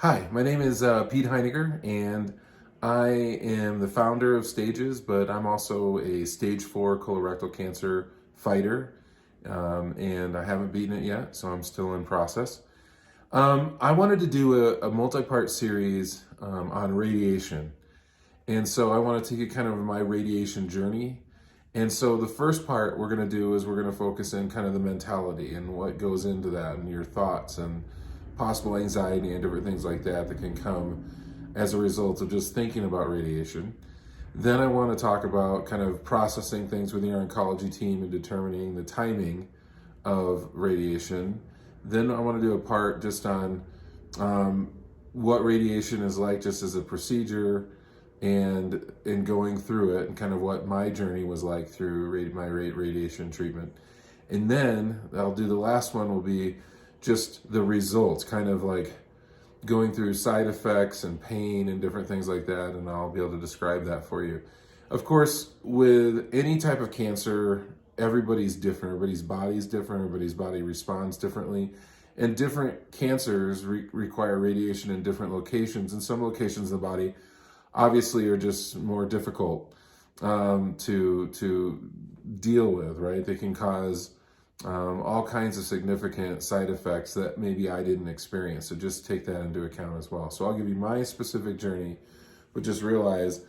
Hi, my name is Pete Heiniger, and I am the founder of Stages, but I'm also a stage 4 colorectal cancer fighter, and I haven't beaten it yet, so I'm still in process. I wanted to do a multi-part series on radiation, and so I want to take you kind of my radiation journey. And so the first part we're going to do is we're going to focus in kind of the mentality and what goes into that and your thoughts and possible anxiety and different things like that that can come as a result of just thinking about radiation. Then I want to talk about kind of processing things with your oncology team and determining the timing of radiation. Then I want to do a part just on what radiation is like just as a procedure and in going through it and kind of what my journey was like through my radiation treatment. And then I'll do the last one will be just the results, kind of like going through side effects and pain and different things like that, and I'll be able to describe that for you. Of course, with any type of cancer, everybody's different. Everybody's body is different. Everybody's body responds differently. And different cancers require radiation in different locations. And some locations of the body obviously are just more difficult to deal with, right? They can cause all kinds of significant side effects that maybe I didn't experience. So just take that into account as well. So I'll give you my specific journey, but just realize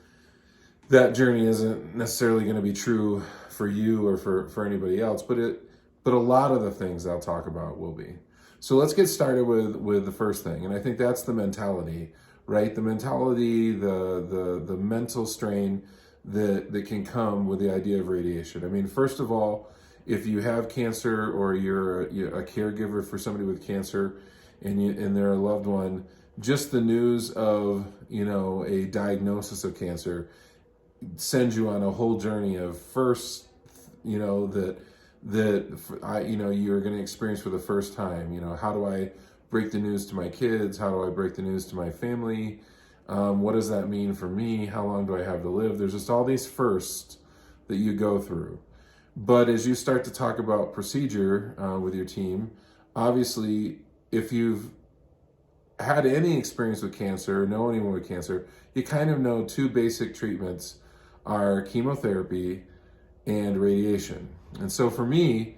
that journey isn't necessarily going to be true for you or for anybody else, but a lot of the things I'll talk about will be. So let's get started with the first thing, and I think that's the mentality, right? The mentality, the mental strain that can come with the idea of radiation. I mean, first of all, if you have cancer or you're a caregiver for somebody with cancer and they're a loved one, just the news of, a diagnosis of cancer sends you on a whole journey of first, you're going to experience for the first time. How do I break the news to my kids? How do I break the news to my family? What does that mean for me? How long do I have to live? There's just all these firsts that you go through. But as you start to talk about procedure with your team, obviously, if you've had any experience with cancer, or know anyone with cancer, you kind of know two basic treatments are chemotherapy and radiation. And so for me,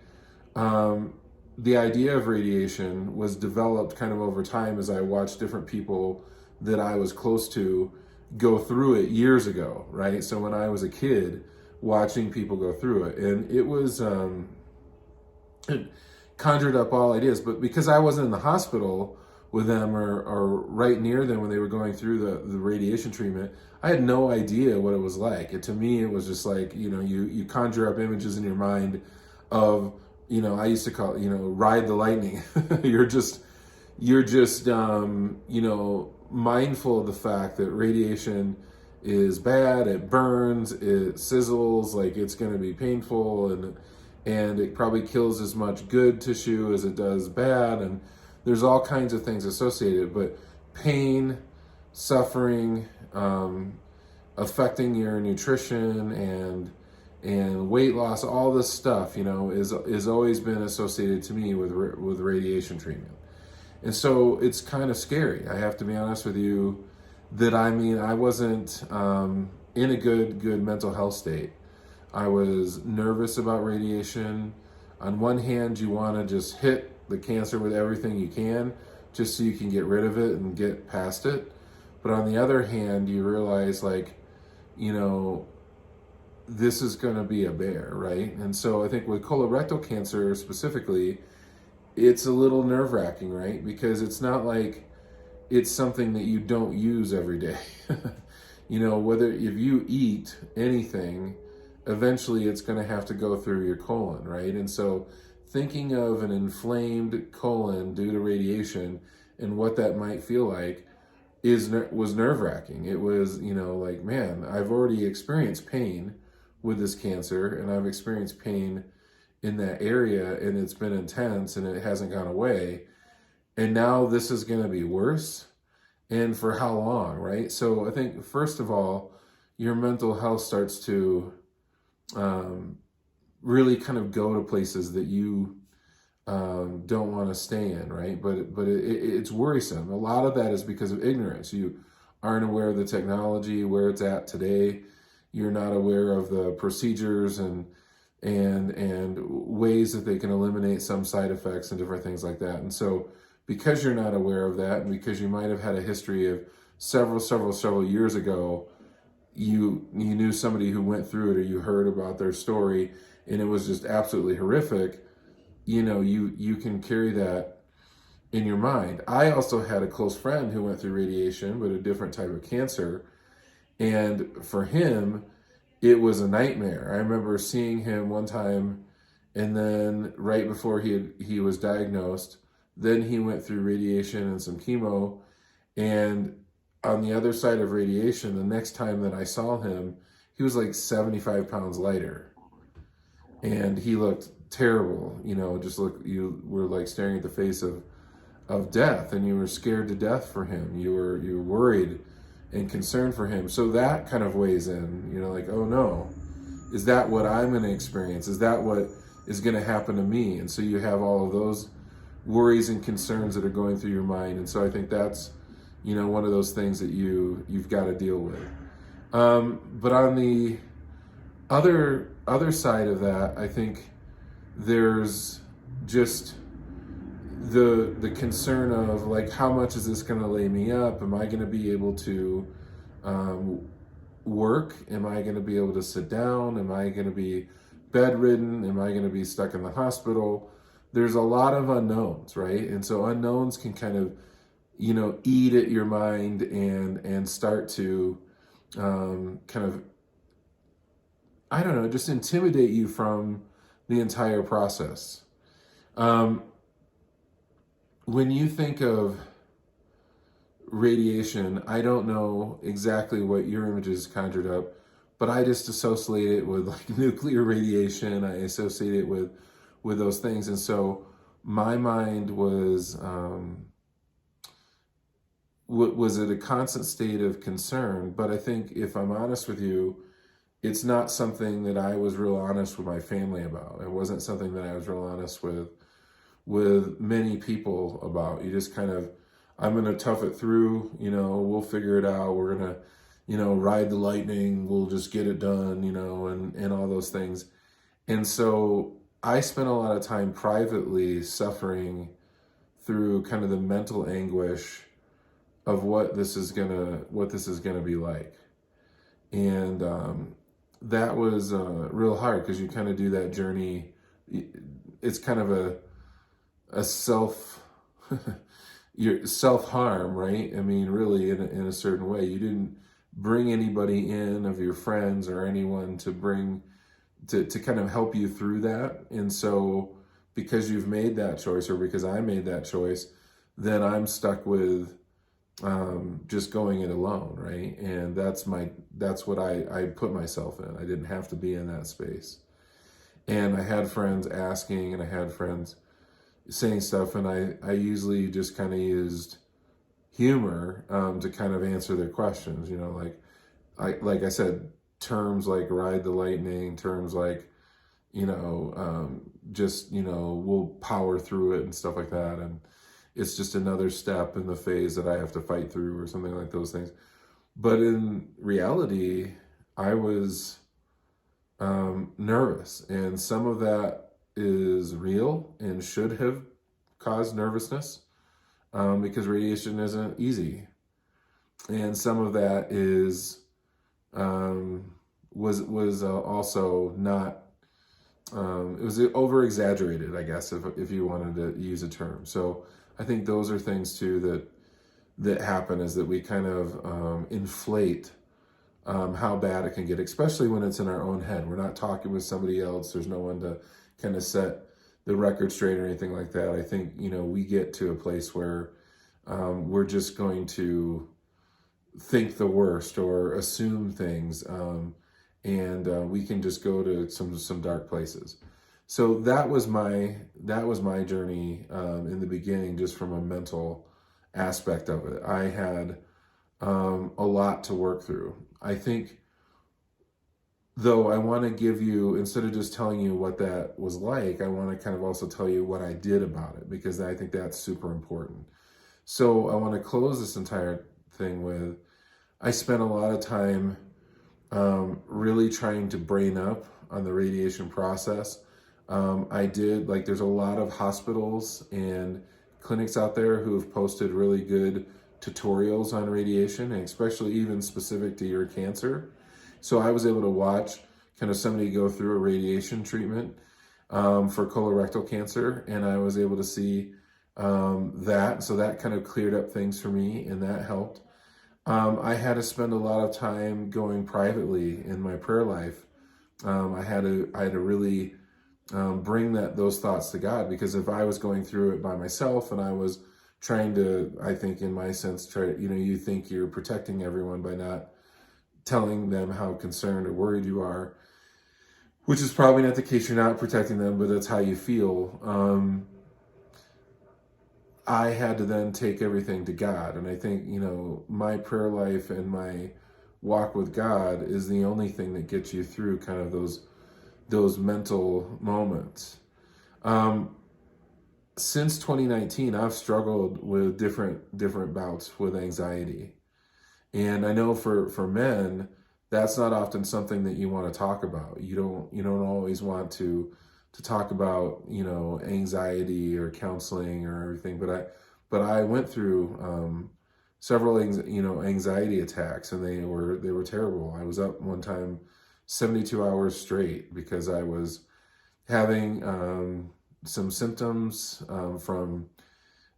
the idea of radiation was developed kind of over time as I watched different people that I was close to go through it years ago, right? So when I was a kid, watching people go through it, and it was it conjured up all ideas. But because I wasn't in the hospital with them or right near them when they were going through the radiation treatment, I had no idea what it was like. To me, it was just like, you conjure up images in your mind of, I used to call it, ride the lightning. you're just mindful of the fact that radiation is bad, it burns, it sizzles, like it's going to be painful, and it probably kills as much good tissue as it does bad, and there's all kinds of things associated. But pain, suffering, affecting your nutrition and weight loss, all this stuff, is always been associated to me with radiation treatment. And so it's kind of scary. I have to be honest with you that I wasn't in a good mental health state. I was nervous about radiation. On one hand, you want to just hit the cancer with everything you can just so you can get rid of it and get past it. But on the other hand, you realize this is going to be a bear, right? And so I think with colorectal cancer specifically, it's a little nerve-wracking, right? Because it's not like it's something that you don't use every day. Whether if you eat anything, eventually it's going to have to go through your colon, right? And so thinking of an inflamed colon due to radiation and what that might feel like was nerve-wracking. It was, like, man, I've already experienced pain with this cancer, and I've experienced pain in that area, and it's been intense and it hasn't gone away. And now this is going to be worse. And for how long, right? So I think, first of all, your mental health starts to really kind of go to places that you don't want to stay in, right? But it's worrisome. A lot of that is because of ignorance. You aren't aware of the technology, where it's at today. You're not aware of the procedures and ways that they can eliminate some side effects and different things like that. And so, because you're not aware of that, and because you might have had a history of several years ago, you knew somebody who went through it, or you heard about their story, and it was just absolutely horrific. You can carry that in your mind. I also had a close friend who went through radiation, but a different type of cancer. And for him, it was a nightmare. I remember seeing him one time, and then right before he was diagnosed, then he went through radiation and some chemo. And on the other side of radiation, the next time that I saw him, he was like 75 pounds lighter. And he looked terrible, just you were like staring at the face of death, and you were scared to death for him. You were worried and concerned for him. So that kind of weighs in, like, oh no, is that what I'm going to experience? Is that what is going to happen to me? And so you have all of those worries and concerns that are going through your mind. And so I think that's, one of those things that you've got to deal with. But on the other side of that, I think there's just the concern of, like, how much is this going to lay me up? Am I going to be able to work? Am I going to be able to sit down? Am I going to be bedridden? Am I going to be stuck in the hospital? There's a lot of unknowns, right? And so unknowns can kind of, eat at your mind and start to kind of, I don't know, just intimidate you from the entire process. When you think of radiation, I don't know exactly what your images conjured up, but I just associate it with like nuclear radiation. I associate it with those things. And so my mind was at a constant state of concern. But I think, if I'm honest with you, it's not something that I was real honest with my family about. It wasn't something that I was real honest with many people about. You just kind of, I'm going to tough it through, we'll figure it out. We're going to, ride the lightning. We'll just get it done, and all those things. And so I spent a lot of time privately suffering through kind of the mental anguish of what this is gonna be like. And that was real hard, because you kind of do that journey. It's kind of a your self-harm, right? I mean, really, in a certain way. You didn't bring anybody in of your friends or anyone to kind of help you through that. And so, because you've made that choice, or because I made that choice, then I'm stuck with just going it alone, right? And that's what I put myself in. I didn't have to be in that space. And I had friends asking, and I had friends saying stuff, and I usually just kind of used humor to kind of answer their questions. Like I said, terms like ride the lightning, terms like, just, we'll power through it and stuff like that. And it's just another step in the phase that I have to fight through, or something like those things. But in reality, I was nervous, and some of that is real and should have caused nervousness, because radiation isn't easy. And some of that is was also not, it was over exaggerated, I guess, if you wanted to use a term. So I think those are things too that happen, is that we kind of inflate how bad it can get, especially when it's in our own head. We're not talking with somebody else. There's no one to kind of set the record straight or anything like that. I think, we get to a place where we're just going to think the worst or assume things, and we can just go to some dark places. So that was my journey in the beginning, just from a mental aspect of it. I had a lot to work through. I think Though I want to give you, instead of just telling you what that was like, I want to kind of also tell you what I did about it, because I think that's super important. So I want to close this entire thing with, I spent a lot of time really trying to brain up on the radiation process. I did, like, there's a lot of hospitals and clinics out there who have posted really good tutorials on radiation, and especially even specific to your cancer. So I was able to watch kind of somebody go through a radiation treatment for colorectal cancer, and I was able to see that. So that kind of cleared up things for me, and that helped. I had to spend a lot of time going privately in my prayer life. I had to really bring those thoughts to God, because if I was going through it by myself and I was trying to, I think in my sense, you think you're protecting everyone by not telling them how concerned or worried you are, which is probably not the case. You're not protecting them, but that's how you feel. I had to then take everything to God. And I think, my prayer life and my walk with God is the only thing that gets you through kind of those mental moments. Since 2019, I've struggled with different bouts with anxiety. And I know for men, that's not often something that you want to talk about. You don't always want to talk about, anxiety or counseling or everything. But I went through several anxiety attacks, and they were terrible. I was up one time 72 hours straight because I was having some symptoms from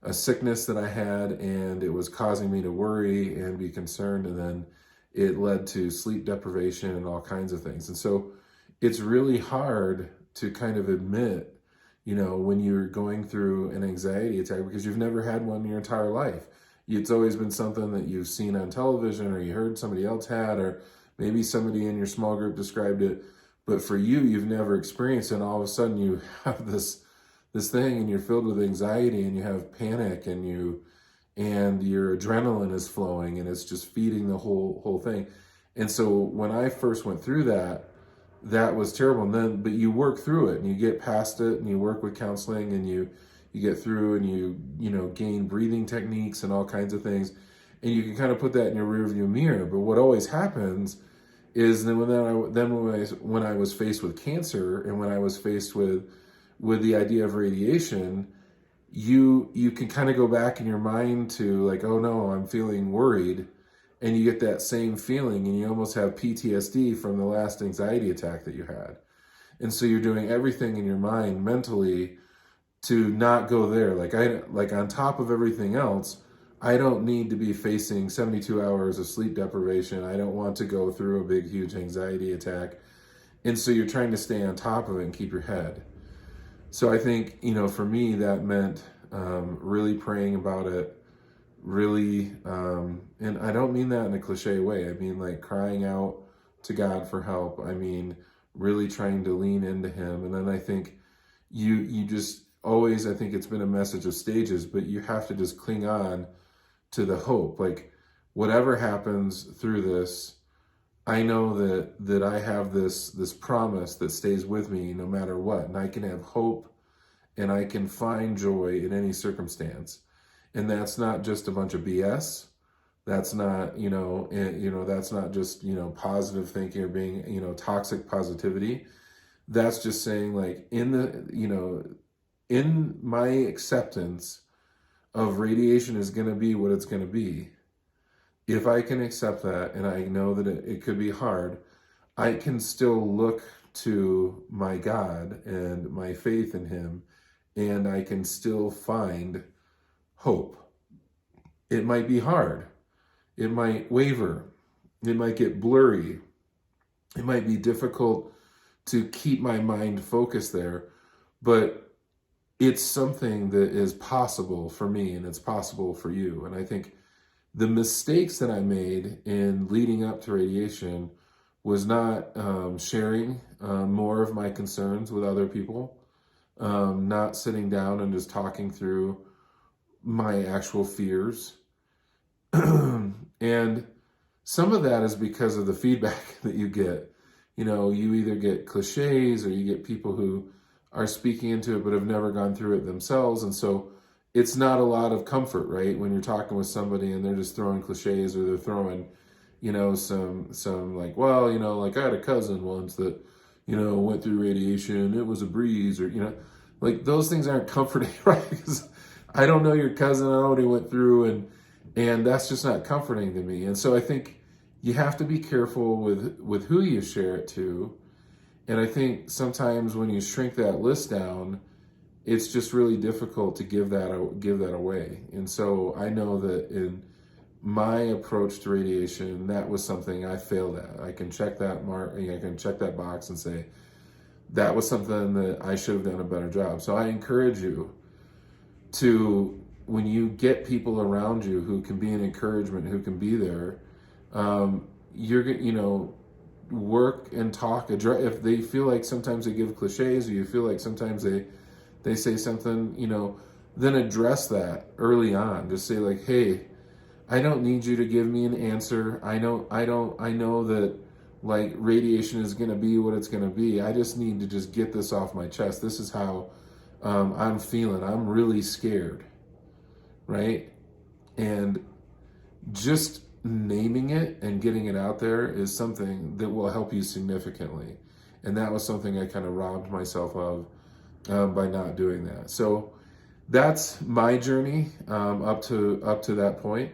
a sickness that I had, and it was causing me to worry and be concerned, and then it led to sleep deprivation and all kinds of things. And so it's really hard to kind of admit, when you're going through an anxiety attack, because you've never had one in your entire life. It's always been something that you've seen on television, or you heard somebody else had, or maybe somebody in your small group described it. But for you, you've never experienced it, and all of a sudden you have this thing, and you're filled with anxiety, and you have panic, and your adrenaline is flowing, and it's just feeding the whole thing. And so when I first went through that was terrible. But you work through it, and you get past it, and you work with counseling, and you get through, and you gain breathing techniques and all kinds of things, and you can kind of put that in your rearview mirror. But what always happens is then when I was faced with cancer, and when I was faced with the idea of radiation, you can kind of go back in your mind to, like, oh no, I'm feeling worried, and you get that same feeling, and you almost have PTSD from the last anxiety attack that you had. And so you're doing everything in your mind mentally to not go there. Like on top of everything else, I don't need to be facing 72 hours of sleep deprivation. I don't want to go through a big, huge anxiety attack. And so you're trying to stay on top of it and keep your head. So I think, for me, that meant really praying about it, really, and I don't mean that in a cliche way. I mean, like, crying out to God for help. I mean, really trying to lean into Him. And then I think you just always, I think it's been a message of stages, but you have to just cling on to the hope. Like, whatever happens through this, I know that I have this promise that stays with me no matter what, and I can have hope, and I can find joy in any circumstance. And that's not just a bunch of BS. That's not, that's not just, positive thinking or being, toxic positivity. That's just saying, like, in my acceptance of radiation is going to be what it's going to be. If I can accept that, and I know that it could be hard, I can still look to my God and my faith in Him, and I can still find hope. It might be hard. It might waver. It might get blurry. It might be difficult to keep my mind focused there, but it's something that is possible for me, and it's possible for you. And I think the mistakes that I made in leading up to radiation was not sharing more of my concerns with other people, not sitting down and just talking through my actual fears. And some of that is because of the feedback that you get. you either get cliches or you get people who are speaking into it but have never gone through it themselves. And so it's not a lot of comfort, right? When you're talking with somebody and they're just throwing cliches, or they're throwing, some like, well, like I had a cousin once that, went through radiation, it was a breeze, or, like those things aren't comforting, right? Because I don't know your cousin, I don't know what he went through, and that's just not comforting to me. And so I think you have to be careful with who you share it to. And I think sometimes when you shrink that list down, it's just really difficult to give that away. And so I know that in my approach to radiation, that was something I failed at. I can check that I can check that box and say that was something that I should have done a better job. So I encourage you to, when you get people around you who can be an encouragement, who can be there, work and talk. If they feel like sometimes they give cliches, or you feel like sometimes they say something, then address that early on. Just say like, hey, I don't need you to give me an answer. I know that like radiation is going to be what it's going to be. I just need to just get this off my chest. This is how I'm feeling. I'm really scared, right? And just naming it and getting it out there is something that will help you significantly. And that was something I kind of robbed myself of by not doing that. So that's my journey up to that point.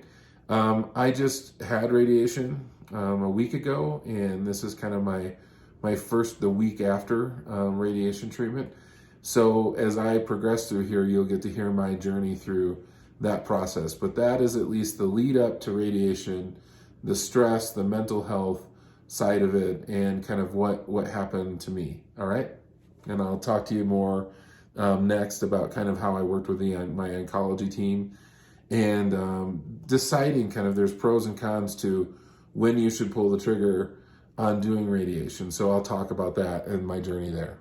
I just had radiation a week ago, and this is kind of the week after radiation treatment. So as I progress through here, you'll get to hear my journey through that process. But that is at least the lead up to radiation, the stress, the mental health side of it, and kind of what happened to me. All right. And I'll talk to you more next about kind of how I worked with my oncology team, and deciding kind of there's pros and cons to when you should pull the trigger on doing radiation. So I'll talk about that and my journey there.